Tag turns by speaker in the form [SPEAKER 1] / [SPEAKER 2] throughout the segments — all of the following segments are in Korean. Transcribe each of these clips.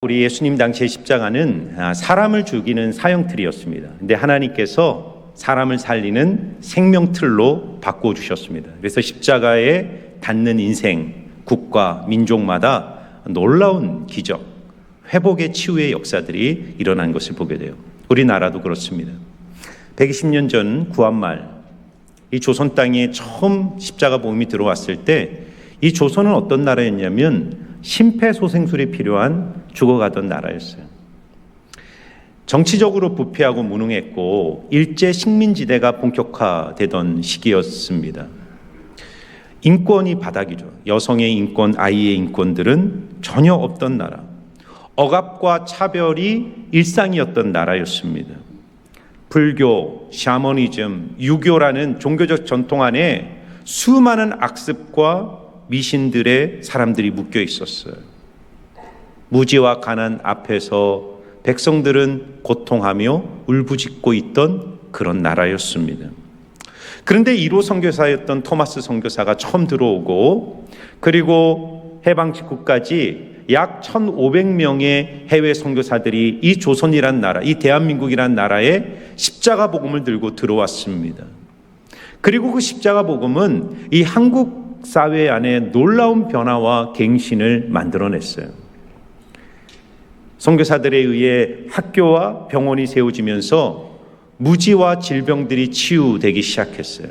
[SPEAKER 1] 우리 예수님 당시의 십자가는 사람을 죽이는 사형틀이었습니다. 근데 하나님께서 사람을 살리는 생명틀로 바꿔주셨습니다. 그래서 십자가에 닿는 인생, 국가, 민족마다 놀라운 기적, 회복의 치유의 역사들이 일어난 것을 보게 돼요. 우리나라도 그렇습니다. 120년 전 구한말, 이 조선 땅에 처음 십자가 복음이 들어왔을 때 이 조선은 어떤 나라였냐면 심폐소생술이 필요한 죽어가던 나라였어요. 정치적으로 부패하고 무능했고 일제 식민지대가 본격화되던 시기였습니다. 인권이 바닥이죠. 여성의 인권, 아이의 인권들은 전혀 없던 나라. 억압과 차별이 일상이었던 나라였습니다. 불교, 샤머니즘, 유교라는 종교적 전통 안에 수많은 악습과 미신들의 사람들이 묶여 있었어요. 무지와 가난 앞에서 백성들은 고통하며 울부짖고 있던 그런 나라였습니다. 그런데 1호 선교사였던 토마스 선교사가 처음 들어오고 그리고 해방 직후까지 약 1,500명의 해외 선교사들이 이 조선이란 나라, 이 대한민국이란 나라에 십자가 복음을 들고 들어왔습니다. 그리고 그 십자가 복음은 이 한국 사회 안에 놀라운 변화와 갱신을 만들어냈어요. 선교사들에 의해 학교와 병원이 세워지면서 무지와 질병들이 치유되기 시작했어요.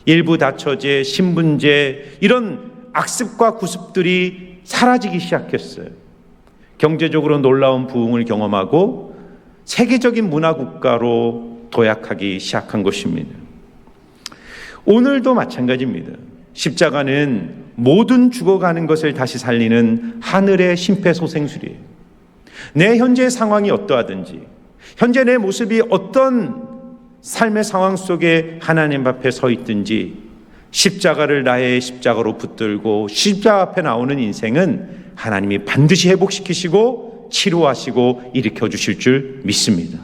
[SPEAKER 1] 일부 다처제, 신분제 이런 악습과 구습들이 사라지기 시작했어요. 경제적으로 놀라운 부흥을 경험하고 세계적인 문화국가로 도약하기 시작한 것입니다. 오늘도 마찬가지입니다. 십자가는 모든 죽어가는 것을 다시 살리는 하늘의 심폐소생술이에요. 내 현재의 상황이 어떠하든지, 현재 내 모습이 어떤 삶의 상황 속에 하나님 앞에 서 있든지 십자가를 나의 십자가로 붙들고 십자가 앞에 나오는 인생은 하나님이 반드시 회복시키시고 치료하시고 일으켜 주실 줄 믿습니다.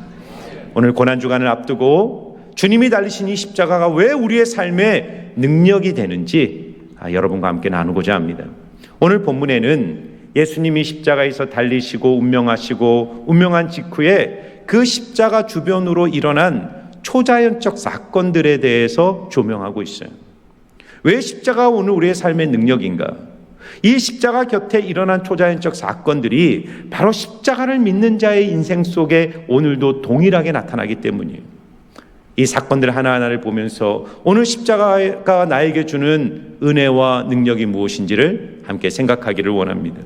[SPEAKER 1] 오늘 고난주간을 앞두고 주님이 달리신 이 십자가가 왜 우리의 삶에 능력이 되는지 여러분과 함께 나누고자 합니다. 오늘 본문에는 예수님이 십자가에서 달리시고 운명하시고 운명한 직후에 그 십자가 주변으로 일어난 초자연적 사건들에 대해서 조명하고 있어요. 왜 십자가가 오늘 우리의 삶의 능력인가? 이 십자가 곁에 일어난 초자연적 사건들이 바로 십자가를 믿는 자의 인생 속에 오늘도 동일하게 나타나기 때문이에요. 이 사건들 하나하나를 보면서 오늘 십자가가 나에게 주는 은혜와 능력이 무엇인지를 함께 생각하기를 원합니다.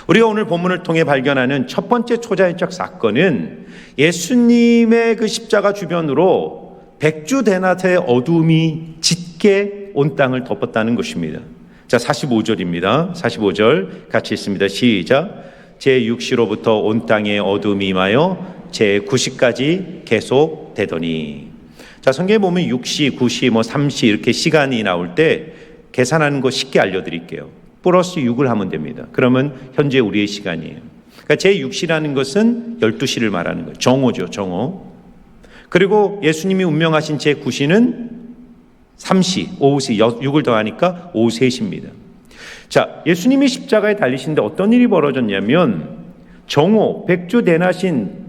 [SPEAKER 1] 우리가 오늘 본문을 통해 발견하는 첫 번째 초자연적 사건은 예수님의 그 십자가 주변으로 백주대낮의 어두움이 짙게 온 땅을 덮었다는 것입니다. 자, 45절입니다. 45절 같이 읽습니다. 시작. 제6시로부터 온 땅에 어두움이 임하여 제9시까지 계속되더니. 자, 성경에 보면 6시, 9시, 3시 이렇게 시간이 나올 때 계산하는 거 쉽게 알려드릴게요. 플러스 6을 하면 됩니다. 그러면 현재 우리의 시간이에요. 그러니까 제6시라는 것은 12시를 말하는 거예요. 정오죠, 정오. 그리고 예수님이 운명하신 제9시는 3시, 오후 6을 더하니까 오후 3시입니다. 자, 예수님이 십자가에 달리시는데 어떤 일이 벌어졌냐면 정오, 백주 대낮인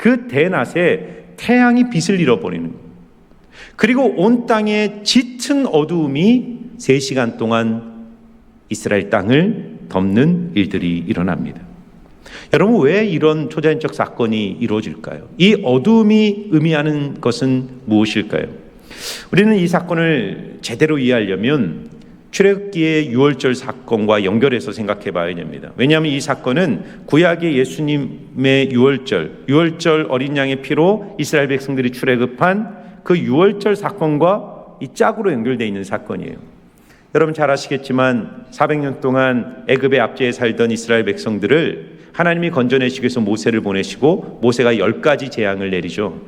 [SPEAKER 1] 그 대낮에 태양이 빛을 잃어버리는 거예요. 그리고 온 땅에 짙은 어두움이 3시간 동안 이스라엘 땅을 덮는 일들이 일어납니다. 여러분, 왜 이런 초자연적 사건이 이루어질까요? 이 어두움이 의미하는 것은 무엇일까요? 우리는 이 사건을 제대로 이해하려면 출애굽기의 유월절 사건과 연결해서 생각해 봐야 됩니다. 왜냐하면 이 사건은 구약의 예수님의 유월절 어린 양의 피로 이스라엘 백성들이 출애굽한 그 유월절 사건과 이 짝으로 연결되어 있는 사건이에요. 여러분 잘 아시겠지만 400년 동안 애굽의 압제에 살던 이스라엘 백성들을 하나님이 건져내시기 위해서 모세를 보내시고 모세가 10가지 재앙을 내리죠.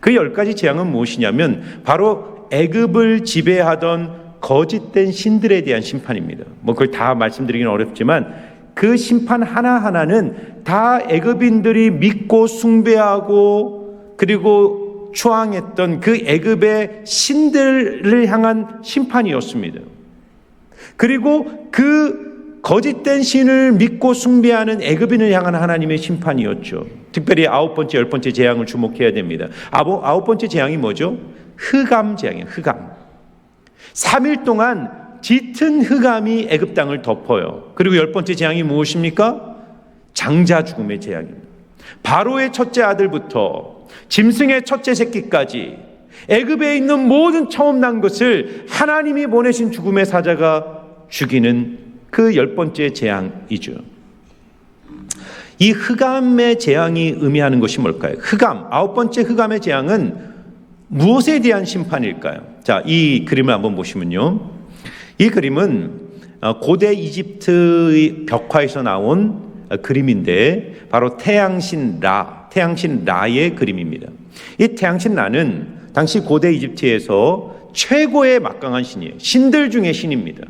[SPEAKER 1] 그 10가지 재앙은 무엇이냐면 바로 애굽을 지배하던 거짓된 신들에 대한 심판입니다. 그걸 다 말씀드리기는 어렵지만 그 심판 하나하나는 다 애굽인들이 믿고 숭배하고 그리고 추앙했던 그 애굽의 신들을 향한 심판이었습니다. 그리고 그 거짓된 신을 믿고 숭배하는 애굽인을 향한 하나님의 심판이었죠. 특별히 9번째, 10번째 재앙을 주목해야 됩니다. 9번째 재앙이 뭐죠? 흑암 재앙이에요. 흑암. 3일 동안 짙은 흑암이 애굽 땅을 덮어요. 그리고 10번째 재앙이 무엇입니까? 장자 죽음의 재앙입니다. 바로의 첫째 아들부터 짐승의 첫째 새끼까지 애굽에 있는 모든 처음 난 것을 하나님이 보내신 죽음의 사자가 죽이는 그 10번째 재앙이죠. 이 흑암의 재앙이 의미하는 것이 뭘까요? 흑암, 9번째 흑암의 재앙은 무엇에 대한 심판일까요? 자, 이 그림을 한번 보시면요. 이 그림은 고대 이집트의 벽화에서 나온 그림인데 바로 태양신 라의 그림입니다. 이 태양신 라는 당시 고대 이집트에서 최고의 막강한 신이에요. 신들 중에 신입니다.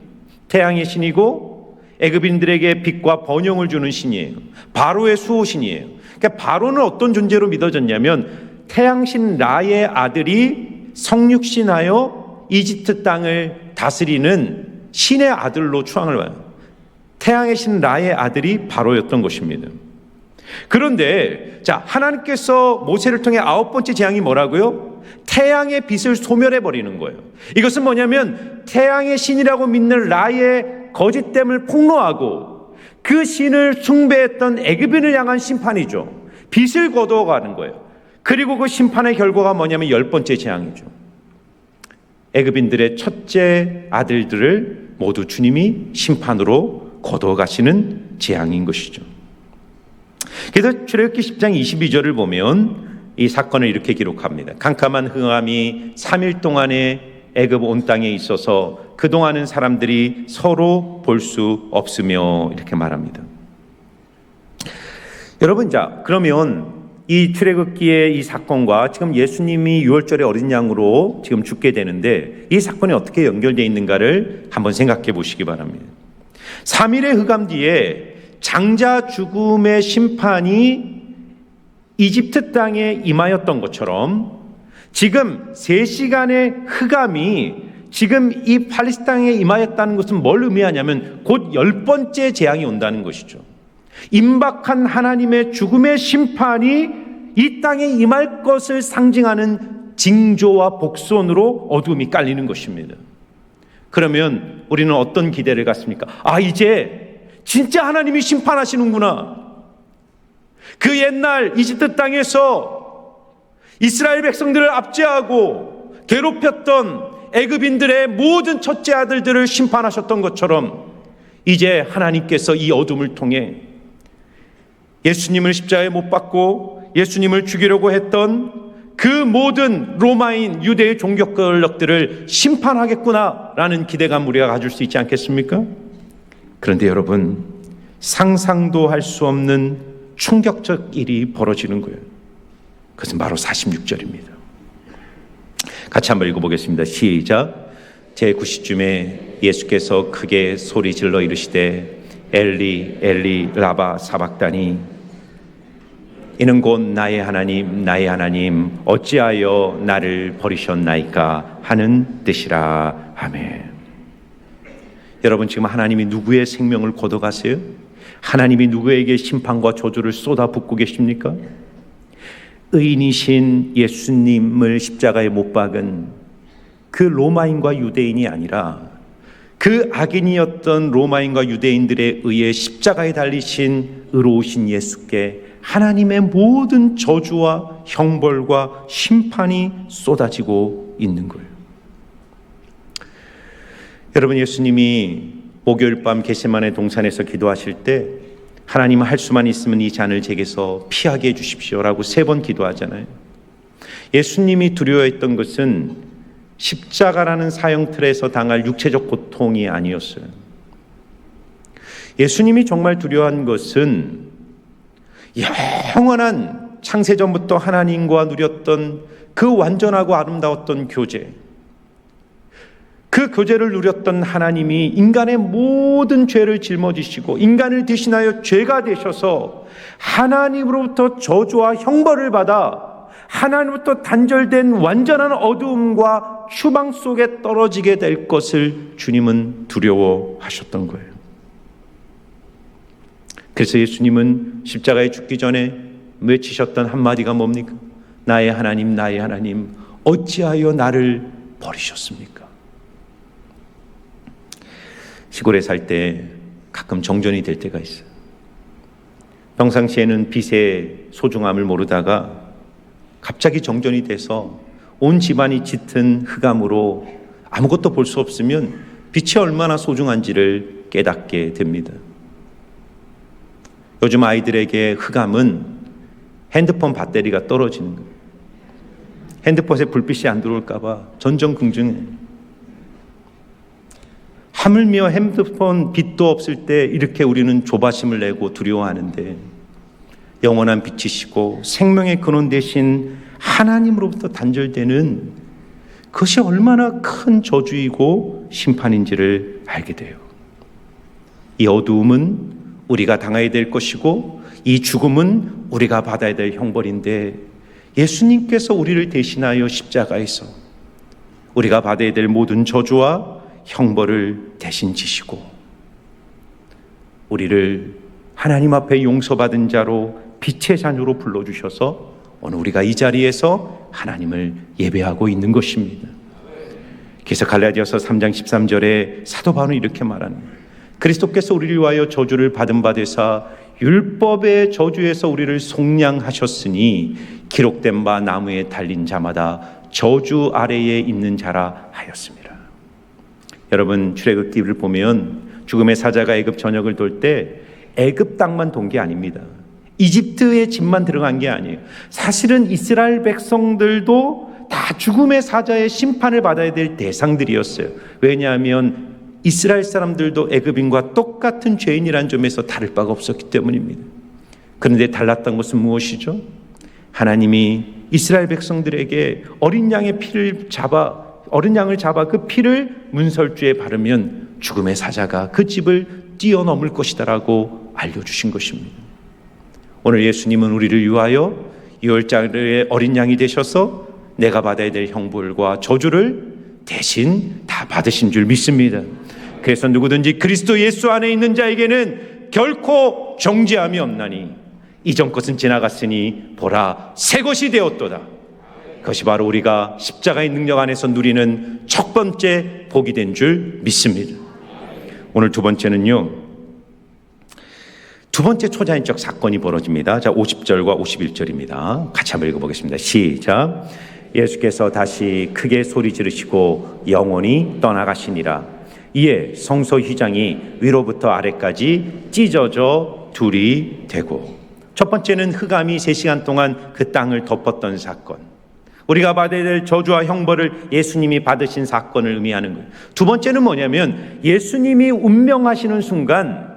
[SPEAKER 1] 태양의 신이고 애굽인들에게 빛과 번영을 주는 신이에요. 바로의 수호신이에요. 그러니까 바로는 어떤 존재로 믿어졌냐면 태양신 라의 아들이 성육신하여 이집트 땅을 다스리는 신의 아들로 추앙을 받아요. 태양의 신 라의 아들이 바로였던 것입니다. 그런데 자, 하나님께서 모세를 통해 9번째 재앙이 뭐라고요? 태양의 빛을 소멸해 버리는 거예요. 이것은 뭐냐면 태양의 신이라고 믿는 라의 거짓됨을 폭로하고 그 신을 숭배했던 애굽인을 향한 심판이죠. 빛을 거두어가는 거예요. 그리고 그 심판의 결과가 뭐냐면 10번째 재앙이죠. 애굽인들의 첫째 아들들을 모두 주님이 심판으로 거두어가시는 재앙인 것이죠. 그래서 출애굽기 10장 22절을 보면 이 사건을 이렇게 기록합니다. 캄캄한 흑암이 3일 동안에 애굽 온 땅에 있어서 그동안은 사람들이 서로 볼 수 없으며 이렇게 말합니다. 여러분, 자, 그러면 이 출애굽기의 이 사건과 지금 예수님이 유월절에 어린 양으로 지금 죽게 되는데 이 사건이 어떻게 연결되어 있는가를 한번 생각해 보시기 바랍니다. 3일의 흑암 뒤에 장자 죽음의 심판이 이집트 땅에 임하였던 것처럼 지금 3시간의 흑암이 지금 이 팔레스타인 땅에 임하였다는 것은 뭘 의미하냐면 곧 10번째 재앙이 온다는 것이죠. 임박한 하나님의 죽음의 심판이 이 땅에 임할 것을 상징하는 징조와 복선으로 어둠이 깔리는 것입니다. 그러면 우리는 어떤 기대를 갖습니까? 아, 이제 진짜 하나님이 심판하시는구나. 그 옛날 이집트 땅에서 이스라엘 백성들을 압제하고 괴롭혔던 애굽인들의 모든 첫째 아들들을 심판하셨던 것처럼 이제 하나님께서 이 어둠을 통해 예수님을 십자가에 못 박고 예수님을 죽이려고 했던 그 모든 로마인 유대의 종교 권력들을 심판하겠구나라는 기대감 우리가 가질 수 있지 않겠습니까? 그런데 여러분, 상상도 할 수 없는 충격적 일이 벌어지는 거예요. 그것은 바로 46절입니다. 같이 한번 읽어보겠습니다. 시작. 제9시쯤에 예수께서 크게 소리질러 이르시되 엘리 엘리 라바 사박다니, 이는 곧 나의 하나님 어찌하여 나를 버리셨나이까 하는 뜻이라. 아멘. 여러분, 지금 하나님이 누구의 생명을 걷어가세요? 하나님이 누구에게 심판과 저주를 쏟아붓고 계십니까? 의인이신 예수님을 십자가에 못 박은 그 로마인과 유대인이 아니라 그 악인이었던 로마인과 유대인들에 의해 십자가에 달리신 의로우신 예수께 하나님의 모든 저주와 형벌과 심판이 쏟아지고 있는 거예요. 여러분, 예수님이 목요일 밤 겟세마네 동산에서 기도하실 때 하나님, 할 수만 있으면 이 잔을 제게서 피하게 해주십시오라고 3번 기도하잖아요. 예수님이 두려워했던 것은 십자가라는 사형틀에서 당할 육체적 고통이 아니었어요. 예수님이 정말 두려워한 것은 영원한 창세전부터 하나님과 누렸던 그 완전하고 아름다웠던 교제, 그 교제를 누렸던 하나님이 인간의 모든 죄를 짊어지시고 인간을 대신하여 죄가 되셔서 하나님으로부터 저주와 형벌을 받아 하나님으로부터 단절된 완전한 어두움과 추방 속에 떨어지게 될 것을 주님은 두려워하셨던 거예요. 그래서 예수님은 십자가에 죽기 전에 외치셨던 한마디가 뭡니까? 나의 하나님, 나의 하나님, 어찌하여 나를 버리셨습니까? 시골에 살 때 가끔 정전이 될 때가 있어요. 평상시에는 빛의 소중함을 모르다가 갑자기 정전이 돼서 온 집안이 짙은 흑암으로 아무것도 볼 수 없으면 빛이 얼마나 소중한지를 깨닫게 됩니다. 요즘 아이들에게 흑암은 핸드폰 배터리가 떨어지는 거예요. 핸드폰에 불빛이 안 들어올까 봐 전전긍긍해. 하물며 핸드폰 빛도 없을 때 이렇게 우리는 조바심을 내고 두려워하는데, 영원한 빛이시고 생명의 근원 되신 하나님으로부터 단절되는 그것이 얼마나 큰 저주이고 심판인지를 알게 돼요. 이 어두움은 우리가 당해야 될 것이고 이 죽음은 우리가 받아야 될 형벌인데, 예수님께서 우리를 대신하여 십자가에서 우리가 받아야 될 모든 저주와 형벌을 대신 지시고 우리를 하나님 앞에 용서받은 자로 빛의 자녀로 불러주셔서 오늘 우리가 이 자리에서 하나님을 예배하고 있는 것입니다. 그래서 갈라디아서 3장 13절에 사도 바울은 이렇게 말합니다. 그리스도께서 우리를 위하여 저주를 받은 바 되사 율법의 저주에서 우리를 속량하셨으니 기록된 바 나무에 달린 자마다 저주 아래에 있는 자라 하였습니다. 여러분, 출애굽기를 보면 죽음의 사자가 애굽 전역을 돌 때 애굽 땅만 돈 게 아닙니다. 이집트의 집만 들어간 게 아니에요. 사실은 이스라엘 백성들도 다 죽음의 사자의 심판을 받아야 될 대상들이었어요. 왜냐하면 이스라엘 사람들도 애굽인과 똑같은 죄인이라는 점에서 다를 바가 없었기 때문입니다. 그런데 달랐던 것은 무엇이죠? 하나님이 이스라엘 백성들에게 어린 양을 잡아 그 피를 문설주에 바르면 죽음의 사자가 그 집을 뛰어넘을 것이다라고 알려주신 것입니다. 오늘 예수님은 우리를 위하여 유월절의 어린 양이 되셔서 내가 받아야 될 형벌과 저주를 대신 다 받으신 줄 믿습니다. 그래서 누구든지 그리스도 예수 안에 있는 자에게는 결코 정죄함이 없나니 이전 것은 지나갔으니 보라 새 것이 되었도다. 그것이 바로 우리가 십자가의 능력 안에서 누리는 첫 번째 복이 된 줄 믿습니다. 오늘 두 번째는요, 두 번째 초자연적 사건이 벌어집니다. 자, 50절과 51절입니다. 같이 한번 읽어보겠습니다. 시작. 예수께서 다시 크게 소리 지르시고 영원히 떠나가시니라. 이에 성소 휘장이 위로부터 아래까지 찢어져 둘이 되고, 첫 번째는 흑암이 3시간 동안 그 땅을 덮었던 사건, 우리가 받아야 될 저주와 형벌을 예수님이 받으신 사건을 의미하는 거예요. 두 번째는 뭐냐면 예수님이 운명하시는 순간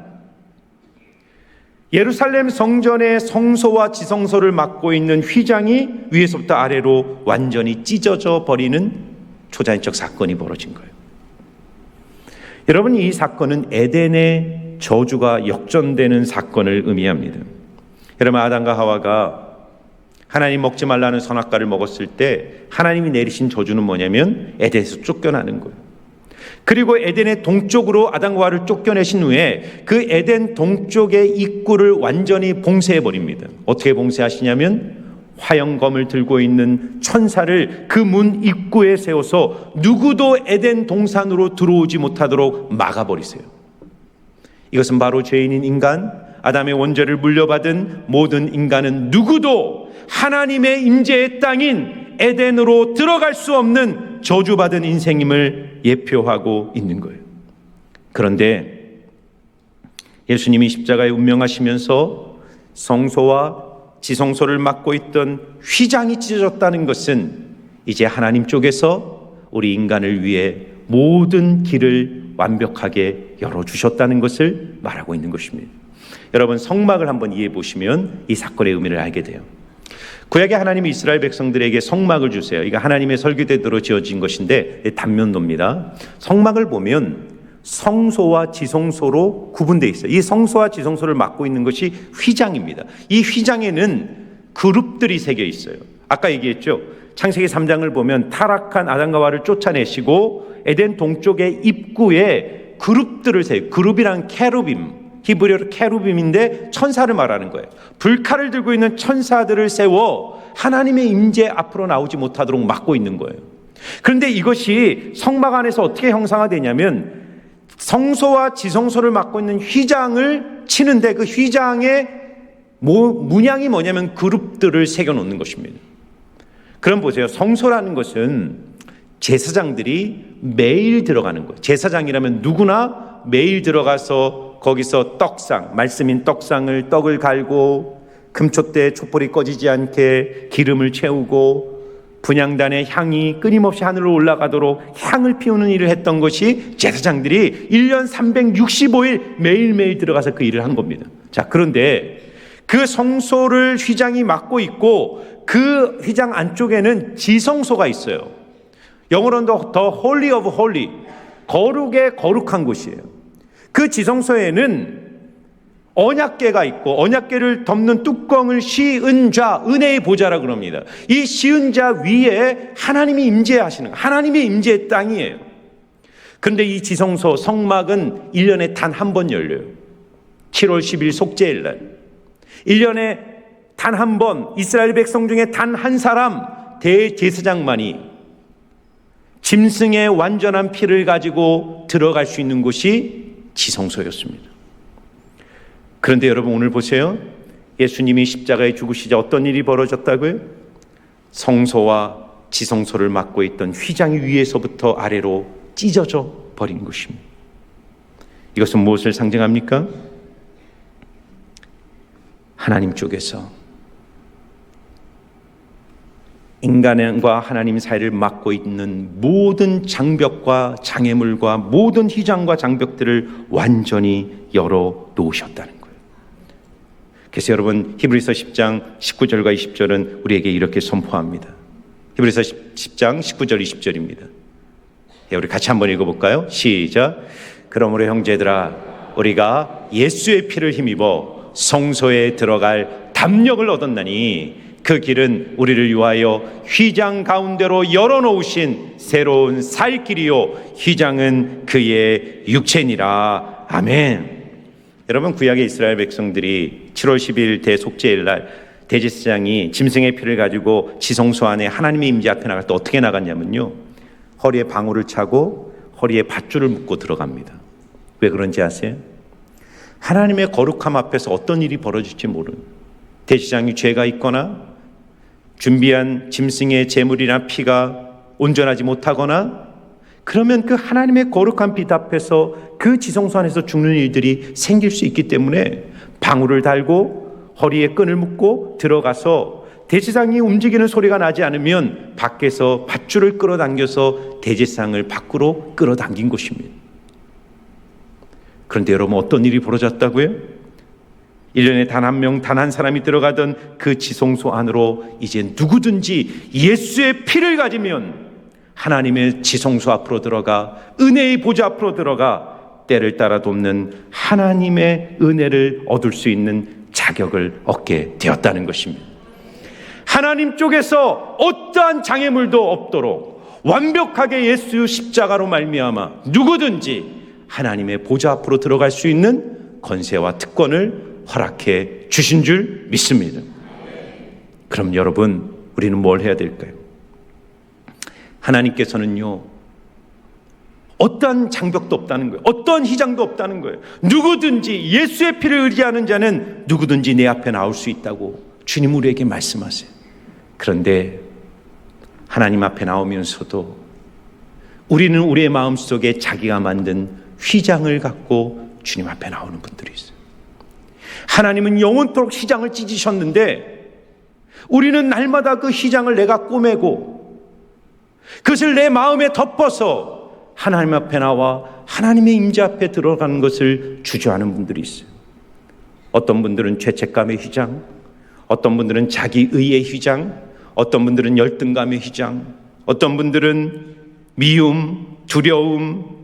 [SPEAKER 1] 예루살렘 성전의 성소와 지성소를 막고 있는 휘장이 위에서부터 아래로 완전히 찢어져 버리는 초자연적 사건이 벌어진 거예요. 여러분, 이 사건은 에덴의 저주가 역전되는 사건을 의미합니다. 여러분, 아담과 하와가 하나님 먹지 말라는 선악과를 먹었을 때 하나님이 내리신 저주는 뭐냐면 에덴에서 쫓겨나는 거예요. 그리고 에덴의 동쪽으로 아담과 하와를 쫓겨내신 후에 그 에덴 동쪽의 입구를 완전히 봉쇄해버립니다. 어떻게 봉쇄하시냐면 화영검을 들고 있는 천사를 그 문 입구에 세워서 누구도 에덴 동산으로 들어오지 못하도록 막아버리세요. 이것은 바로 죄인인 인간, 아담의 원죄를 물려받은 모든 인간은 누구도 하나님의 임재의 땅인 에덴으로 들어갈 수 없는 저주받은 인생임을 예표하고 있는 거예요. 그런데 예수님이 십자가에 운명하시면서 성소와 지성소를 막고 있던 휘장이 찢어졌다는 것은 이제 하나님 쪽에서 우리 인간을 위해 모든 길을 완벽하게 열어주셨다는 것을 말하고 있는 것입니다. 여러분, 성막을 한번 이해해 보시면 이 사건의 의미를 알게 돼요. 구약에 하나님이 이스라엘 백성들에게 성막을 주세요. 이거 하나님의 설계대로 지어진 것인데 단면도입니다. 성막을 보면 성소와 지성소로 구분되어 있어요. 이 성소와 지성소를 막고 있는 것이 휘장입니다. 이 휘장에는 그룹들이 새겨 있어요. 아까 얘기했죠. 창세기 3장을 보면 타락한 아담과 하와를 쫓아내시고 에덴 동쪽의 입구에 그룹들을 세요. 그룹이란 케루빔, 히브리어로 케루빔인데 천사를 말하는 거예요. 불칼을 들고 있는 천사들을 세워 하나님의 임재 앞으로 나오지 못하도록 막고 있는 거예요. 그런데 이것이 성막 안에서 어떻게 형상화되냐면 성소와 지성소를 막고 있는 휘장을 치는데 그 휘장의 문양이 뭐냐면 그룹들을 새겨놓는 것입니다. 그럼 보세요. 성소라는 것은 제사장들이 매일 들어가는 거예요. 제사장이라면 누구나 매일 들어가서 거기서 떡상, 말씀인 떡상을 떡을 갈고 금촛대에 촛불이 꺼지지 않게 기름을 채우고 분향단의 향이 끊임없이 하늘로 올라가도록 향을 피우는 일을 했던 것이 제사장들이 1년 365일 매일매일 들어가서 그 일을 한 겁니다. 자, 그런데 그 성소를 휘장이 막고 있고 그 휘장 안쪽에는 지성소가 있어요. 영어로는 The Holy of Holy, 거룩의 거룩한 곳이에요. 그 지성소에는 언약궤가 있고 언약궤를 덮는 뚜껑을 씌은 자, 은혜의 보좌라 그럽니다. 이 씌은 자 위에 하나님이 임재하시는, 하나님의 임재의 땅이에요. 그런데 이 지성소 성막은 1년에 단 한 번 열려요. 7월 10일 속죄일 날. 1년에 단 한 번 이스라엘 백성 중에 단 한 사람 대제사장만이 짐승의 완전한 피를 가지고 들어갈 수 있는 곳이 지성소였습니다. 그런데 여러분 오늘 보세요. 예수님이 십자가에 죽으시자 어떤 일이 벌어졌다고요? 성소와 지성소를 막고 있던 휘장 위에서부터 아래로 찢어져 버린 것입니다. 이것은 무엇을 상징합니까? 하나님 쪽에서 인간과 하나님 사이를 막고 있는 모든 장벽과 장애물과 모든 휘장과 장벽들을 완전히 열어 놓으셨다는 거예요. 그래서 여러분 히브리서 10장 19절과 20절은 우리에게 이렇게 선포합니다. 히브리서 10장 19절 20절입니다. 우리 같이 한번 읽어볼까요? 시작. 그러므로 형제들아 우리가 예수의 피를 힘입어 성소에 들어갈 담력을 얻었나니 그 길은 우리를 위하여 휘장 가운데로 열어놓으신 새로운 살 길이요 휘장은 그의 육체니라. 아멘. 여러분 구약의 이스라엘 백성들이 7월 10일 대속죄일 날 대제사장이 짐승의 피를 가지고 지성소 안에 하나님의 임재 앞에 나갈 때 어떻게 나갔냐면요, 허리에 방울을 차고 허리에 밧줄을 묶고 들어갑니다. 왜 그런지 아세요? 하나님의 거룩함 앞에서 어떤 일이 벌어질지 모르는, 대제사장이 죄가 있거나 준비한 짐승의 제물이나 피가 온전하지 못하거나 그러면 그 하나님의 거룩한 빛 앞에서 그 지성소 안에서 죽는 일들이 생길 수 있기 때문에 방울을 달고 허리에 끈을 묶고 들어가서 대제사장이 움직이는 소리가 나지 않으면 밖에서 밧줄을 끌어당겨서 대제사장을 밖으로 끌어당긴 것입니다. 그런데 여러분 어떤 일이 벌어졌다고요? 1년에 단 한 명, 단 한 사람이 들어가던 그 지성소 안으로 이제 누구든지 예수의 피를 가지면 하나님의 지성소 앞으로 들어가 은혜의 보좌 앞으로 들어가 때를 따라 돕는 하나님의 은혜를 얻을 수 있는 자격을 얻게 되었다는 것입니다. 하나님 쪽에서 어떠한 장애물도 없도록 완벽하게 예수 십자가로 말미암아 누구든지 하나님의 보좌 앞으로 들어갈 수 있는 권세와 특권을 허락해 주신 줄 믿습니다. 그럼 여러분 우리는 뭘 해야 될까요? 하나님께서는요 어떠한 장벽도 없다는 거예요. 어떠한 휘장도 없다는 거예요. 누구든지 예수의 피를 의지하는 자는 누구든지 내 앞에 나올 수 있다고 주님 우리에게 말씀하세요. 그런데 하나님 앞에 나오면서도 우리는 우리의 마음속에 자기가 만든 휘장을 갖고 주님 앞에 나오는 분들이 있어요. 하나님은 영원토록 휘장을 찢으셨는데 우리는 날마다 그 휘장을 내가 꼬매고 그것을 내 마음에 덮어서 하나님 앞에 나와 하나님의 임재 앞에 들어가는 것을 주저하는 분들이 있어요. 어떤 분들은 죄책감의 휘장, 어떤 분들은 자기 의의 휘장, 어떤 분들은 열등감의 휘장, 어떤 분들은 미움, 두려움,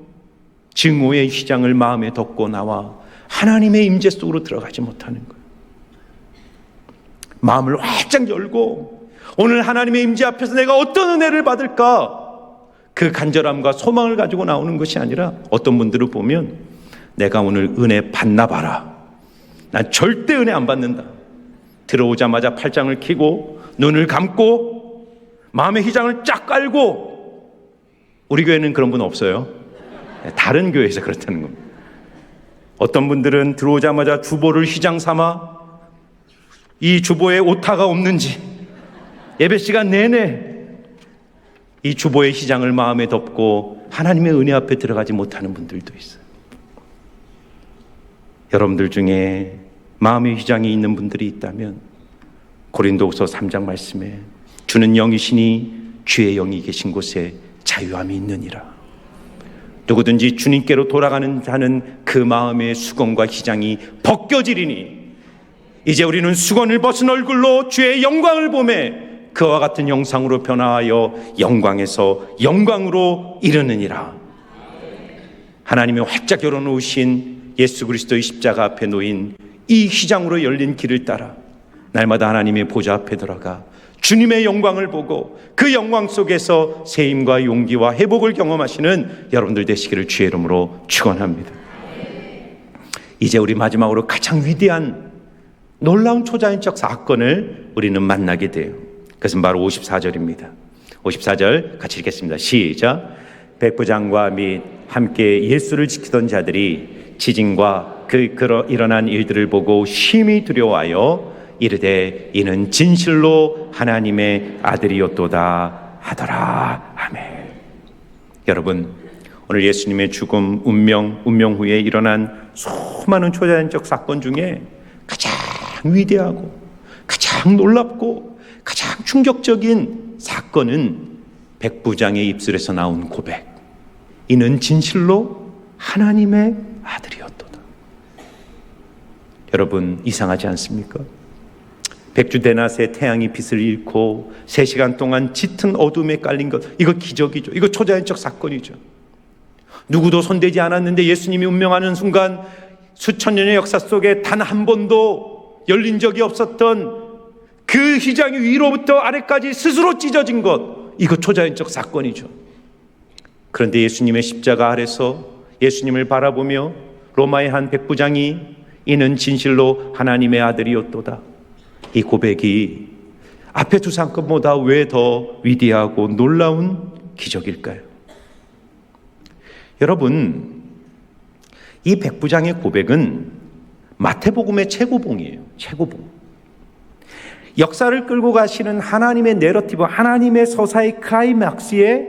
[SPEAKER 1] 증오의 휘장을 마음에 덮고 나와 하나님의 임재 속으로 들어가지 못하는 거예요. 마음을 활짝 열고 오늘 하나님의 임재 앞에서 내가 어떤 은혜를 받을까, 그 간절함과 소망을 가지고 나오는 것이 아니라 어떤 분들을 보면 내가 오늘 은혜 받나 봐라, 난 절대 은혜 안 받는다. 들어오자마자 팔짱을 켜고 눈을 감고 마음의 휘장을 쫙 깔고, 우리 교회는 그런 분 없어요. 다른 교회에서 그렇다는 겁니다. 어떤 분들은 들어오자마자 주보를 휘장 삼아 이 주보에 오타가 없는지 예배 시간 내내 이 주보의 휘장을 마음에 덮고 하나님의 은혜 앞에 들어가지 못하는 분들도 있어요. 여러분들 중에 마음의 휘장이 있는 분들이 있다면 고린도후서 3장 말씀에 주는 영이시니 주의 영이 계신 곳에 자유함이 있느니라. 누구든지 주님께로 돌아가는 자는 그 마음의 수건과 휘장이 벗겨지리니 이제 우리는 수건을 벗은 얼굴로 주의 영광을 보매 그와 같은 형상으로 변화하여 영광에서 영광으로 이르느니라. 하나님이 활짝 열어놓으신 예수 그리스도의 십자가 앞에 놓인 이 휘장으로 열린 길을 따라 날마다 하나님의 보좌 앞에 들어가 주님의 영광을 보고 그 영광 속에서 새힘과 용기와 회복을 경험하시는 여러분들 되시기를 주의 이름으로 축원합니다. 이제 우리 마지막으로 가장 위대한 놀라운 초자연적 사건을 우리는 만나게 돼요. 그것은 바로 54절입니다. 54절 같이 읽겠습니다. 시작. 백부장과 및 함께 예수를 지키던 자들이 지진과 일어난 일들을 보고 심히 두려워하여 이르되 이는 진실로 하나님의 아들이었도다 하더라. 아멘. 여러분, 오늘 예수님의 죽음, 운명 후에 일어난 수많은 초자연적 사건 중에 가장 위대하고 가장 놀랍고 가장 충격적인 사건은 백부장의 입술에서 나온 고백. 이는 진실로 하나님의 아들이었도다. 여러분, 이상하지 않습니까? 백주대낮에 태양이 빛을 잃고 3시간 동안 짙은 어둠에 깔린 것, 이거 기적이죠. 이거 초자연적 사건이죠. 누구도 손대지 않았는데 예수님이 운명하는 순간 수천 년의 역사 속에 단 한 번도 열린 적이 없었던 그 휘장이 위로부터 아래까지 스스로 찢어진 것, 이거 초자연적 사건이죠. 그런데 예수님의 십자가 아래서 예수님을 바라보며 로마의 한 백부장이 이는 진실로 하나님의 아들이었도다, 이 고백이 앞에 두 사건보다 왜 더 위대하고 놀라운 기적일까요? 여러분, 이 백부장의 고백은 마태복음의 최고봉이에요. 최고봉. 역사를 끌고 가시는 하나님의 내러티브, 하나님의 서사의 클라이막스에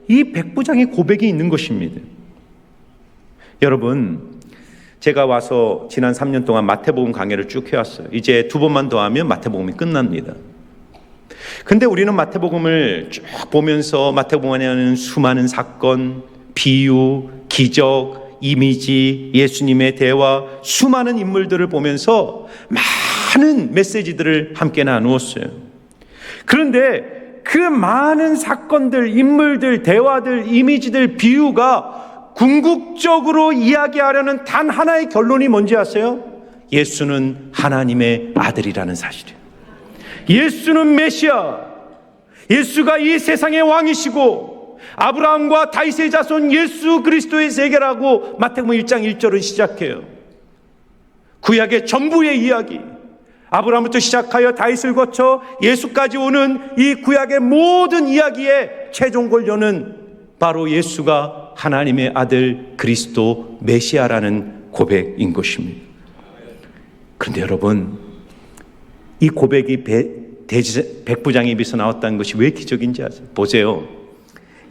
[SPEAKER 1] 이 백부장의 고백이 있는 것입니다. 여러분, 제가 와서 지난 3년 동안 마태복음 강해를 쭉 해왔어요. 이제 2번만 더 하면 마태복음이 끝납니다. 근데 우리는 마태복음을 쭉 보면서 마태복음에 하는 수많은 사건, 비유, 기적, 이미지, 예수님의 대화, 수많은 인물들을 보면서 많은 메시지들을 함께 나누었어요. 그런데 그 많은 사건들, 인물들, 대화들, 이미지들, 비유가 궁극적으로 이야기하려는 단 하나의 결론이 뭔지 아세요? 예수는 하나님의 아들이라는 사실이에요. 예수는 메시아, 예수가 이 세상의 왕이시고 아브라함과 다윗의 자손 예수 그리스도의 세계라고 마태복음 1장 1절을 시작해요. 구약의 전부의 이야기, 아브라함부터 시작하여 다윗을 거쳐 예수까지 오는 이 구약의 모든 이야기의 최종 권료는 바로 예수가 하나님의 아들 그리스도 메시아라는 고백인 것입니다. 그런데 여러분, 이 고백이 백부장의 입에서 나왔다는 것이 왜 기적인지 아세요? 보세요.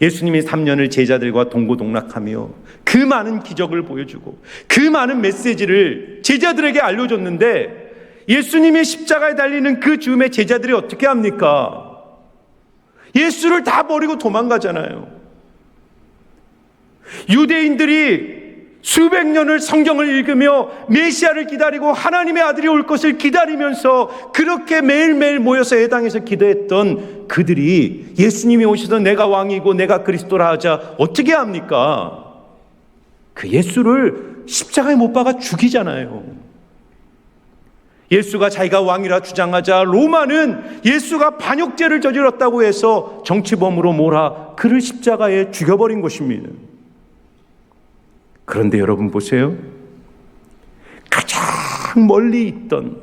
[SPEAKER 1] 예수님이 3년을 제자들과 동고동락하며 그 많은 기적을 보여주고 그 많은 메시지를 제자들에게 알려줬는데 예수님의 십자가에 달리는 그 즈음에 제자들이 어떻게 합니까? 예수를 다 버리고 도망가잖아요. 유대인들이 수백 년을 성경을 읽으며 메시아를 기다리고 하나님의 아들이 올 것을 기다리면서 그렇게 매일매일 모여서 회당에서 기도했던 그들이 예수님이 오셔서 내가 왕이고 내가 그리스도라 하자 어떻게 합니까? 그 예수를 십자가에 못 박아 죽이잖아요. 예수가 자기가 왕이라 주장하자 로마는 예수가 반역죄를 저질렀다고 해서 정치범으로 몰아 그를 십자가에 죽여버린 것입니다. 그런데 여러분 보세요. 가장 가장 멀리 있던,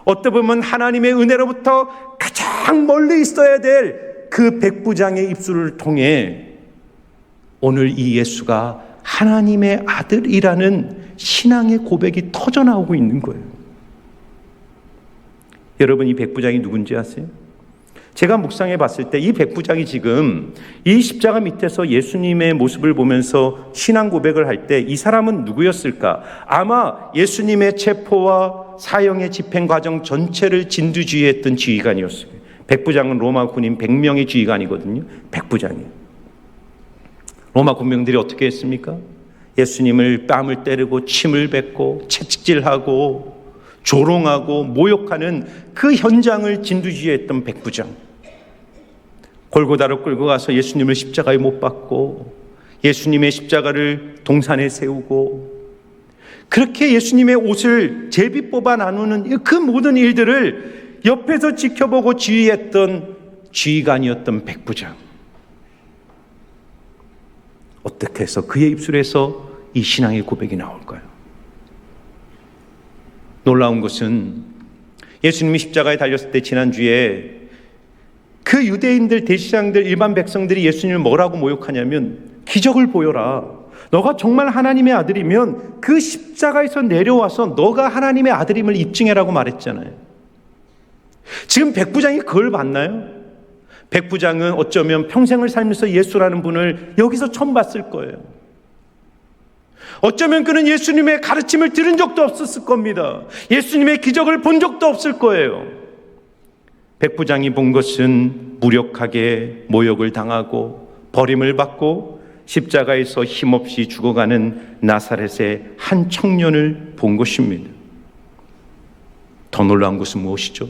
[SPEAKER 1] 어떻게 보면 하나님의 은혜로부터 가장 멀리 있어야 될 그 백부장의 입술을 통해 오늘 이 예수가 하나님의 아들이라는 신앙의 고백이 터져나오고 있는 거예요. 여러분, 이 백부장이 누군지 아세요? 제가 묵상해 봤을 때 이 백부장이 지금 이 십자가 밑에서 예수님의 모습을 보면서 신앙 고백을 할 때 이 사람은 누구였을까? 아마 예수님의 체포와 사형의 집행 과정 전체를 진두지휘했던 지휘관이었어요. 백부장은 로마 군인 100명의 지휘관이거든요. 백부장이에요. 로마 군병들이 어떻게 했습니까? 예수님을 뺨을 때리고 침을 뱉고 채찍질하고 조롱하고 모욕하는 그 현장을 진두지휘했던 백부장. 골고다로 끌고 가서 예수님을 십자가에 못 박고 예수님의 십자가를 동산에 세우고 그렇게 예수님의 옷을 제비 뽑아 나누는 그 모든 일들을 옆에서 지켜보고 지휘했던 지휘관이었던 백부장. 어떻게 해서 그의 입술에서 이 신앙의 고백이 나올까요? 놀라운 것은 예수님이 십자가에 달렸을 때 지난주에 그 유대인들, 대제사장들, 일반 백성들이 예수님을 뭐라고 모욕하냐면 기적을 보여라. 너가 정말 하나님의 아들이면 그 십자가에서 내려와서 너가 하나님의 아들임을 입증해라고 말했잖아요. 지금 백부장이 그걸 봤나요? 백부장은 어쩌면 평생을 살면서 예수라는 분을 여기서 처음 봤을 거예요. 어쩌면 그는 예수님의 가르침을 들은 적도 없었을 겁니다. 예수님의 기적을 본 적도 없을 거예요. 백부장이 본 것은 무력하게 모욕을 당하고 버림을 받고 십자가에서 힘없이 죽어가는 나사렛의 한 청년을 본 것입니다. 더 놀라운 것은 무엇이죠?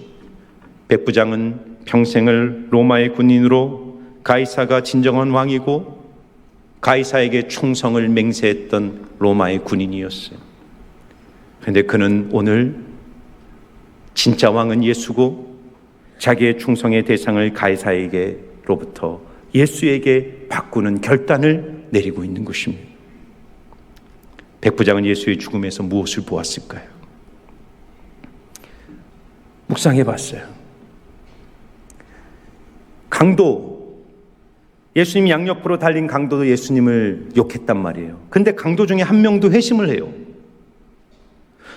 [SPEAKER 1] 백부장은 평생을 로마의 군인으로 가이사가 진정한 왕이고 가이사에게 충성을 맹세했던 로마의 군인이었어요. 그런데 그는 오늘 진짜 왕은 예수고 자기의 충성의 대상을 가이사에게로부터 예수에게 바꾸는 결단을 내리고 있는 것입니다. 백부장은 예수의 죽음에서 무엇을 보았을까요? 묵상해 봤어요. 강도, 예수님이 양옆으로 달린 강도도 예수님을 욕했단 말이에요. 근데 강도 중에 한 명도 회심을 해요.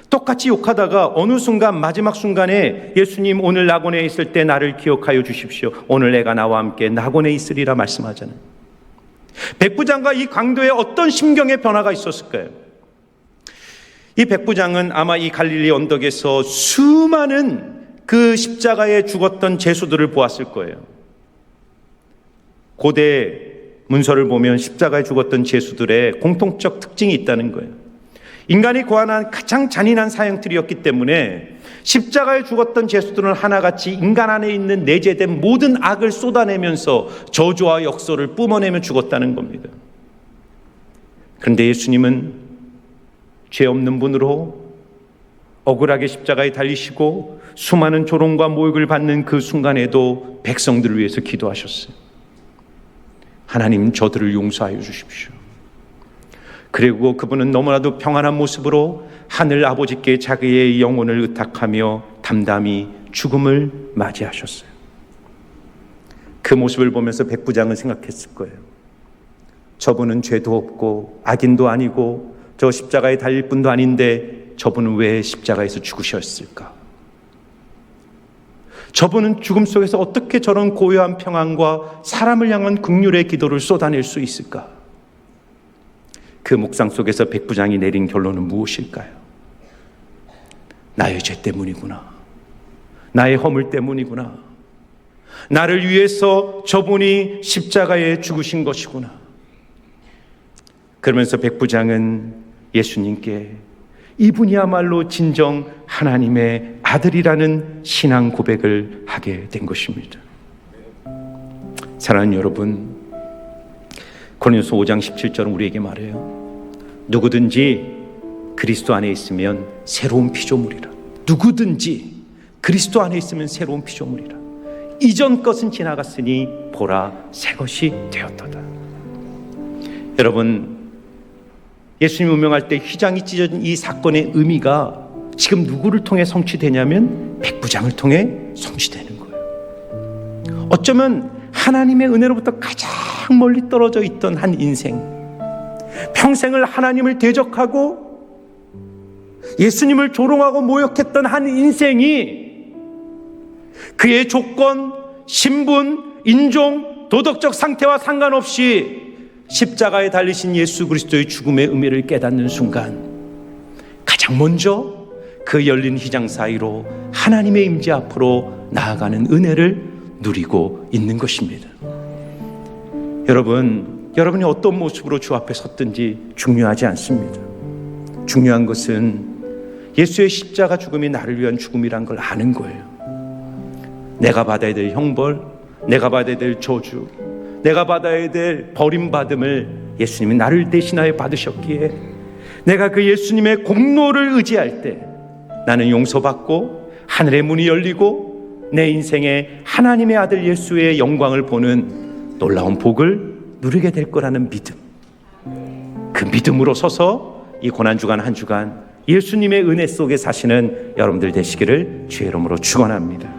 [SPEAKER 1] 똑같이 욕하다가 어느 순간, 마지막 순간에 예수님 오늘 낙원에 있을 때 나를 기억하여 주십시오. 오늘 내가 나와 함께 낙원에 있으리라 말씀하잖아요. 백부장과 이 강도의 어떤 심경의 변화가 있었을까요? 이 백부장은 아마 이 갈릴리 언덕에서 수많은 그 십자가에 죽었던 제수들을 보았을 거예요. 고대 문서를 보면 십자가에 죽었던 제수들의 공통적 특징이 있다는 거예요. 인간이 고안한 가장 잔인한 사형틀이었기 때문에 십자가에 죽었던 제수들은 하나같이 인간 안에 있는 내재된 모든 악을 쏟아내면서 저주와 역설을 뿜어내며 죽었다는 겁니다. 그런데 예수님은 죄 없는 분으로 억울하게 십자가에 달리시고 수많은 조롱과 모욕을 받는 그 순간에도 백성들을 위해서 기도하셨어요. 하나님, 저들을 용서하여 주십시오. 그리고 그분은 너무나도 평안한 모습으로 하늘 아버지께 자기의 영혼을 의탁하며 담담히 죽음을 맞이하셨어요. 그 모습을 보면서 백부장은 생각했을 거예요. 저분은 죄도 없고 악인도 아니고 저 십자가에 달릴 분도 아닌데 저분은 왜 십자가에서 죽으셨을까? 저분은 죽음 속에서 어떻게 저런 고요한 평안과 사람을 향한 긍휼의 기도를 쏟아낼 수 있을까? 그 묵상 속에서 백부장이 내린 결론은 무엇일까요? 나의 죄 때문이구나. 나의 허물 때문이구나. 나를 위해서 저분이 십자가에 죽으신 것이구나. 그러면서 백부장은 예수님께 이분이야말로 진정 하나님의 아들이라는 신앙 고백을 하게 된 것입니다. 사랑하는 여러분, 고린도서 5장 17절은 우리에게 말해요. 누구든지 그리스도 안에 있으면 새로운 피조물이라. 누구든지 그리스도 안에 있으면 새로운 피조물이라. 이전 것은 지나갔으니 보라 새 것이 되었도다. 여러분, 예수님 운명할 때 휘장이 찢어진 이 사건의 의미가 지금 누구를 통해 성취되냐면 백부장을 통해 성취되는 거예요. 어쩌면 하나님의 은혜로부터 가장 멀리 떨어져 있던 한 인생, 평생을 하나님을 대적하고 예수님을 조롱하고 모욕했던 한 인생이 그의 조건, 신분, 인종, 도덕적 상태와 상관없이 십자가에 달리신 예수 그리스도의 죽음의 의미를 깨닫는 순간 가장 먼저 그 열린 휘장 사이로 하나님의 임재 앞으로 나아가는 은혜를 누리고 있는 것입니다. 여러분이 어떤 모습으로 주 앞에 섰든지 중요하지 않습니다. 중요한 것은 예수의 십자가 죽음이 나를 위한 죽음이란 걸 아는 거예요. 내가 받아야 될 형벌, 내가 받아야 될 저주, 내가 받아야 될 버림받음을 예수님이 나를 대신하여 받으셨기에 내가 그 예수님의 공로를 의지할 때 나는 용서받고 하늘의 문이 열리고 내 인생에 하나님의 아들 예수의 영광을 보는 놀라운 복을 누리게 될 거라는 믿음, 그 믿음으로 서서 이 고난주간 한 주간 예수님의 은혜 속에 사시는 여러분들 되시기를 주의 이름으로 축원합니다.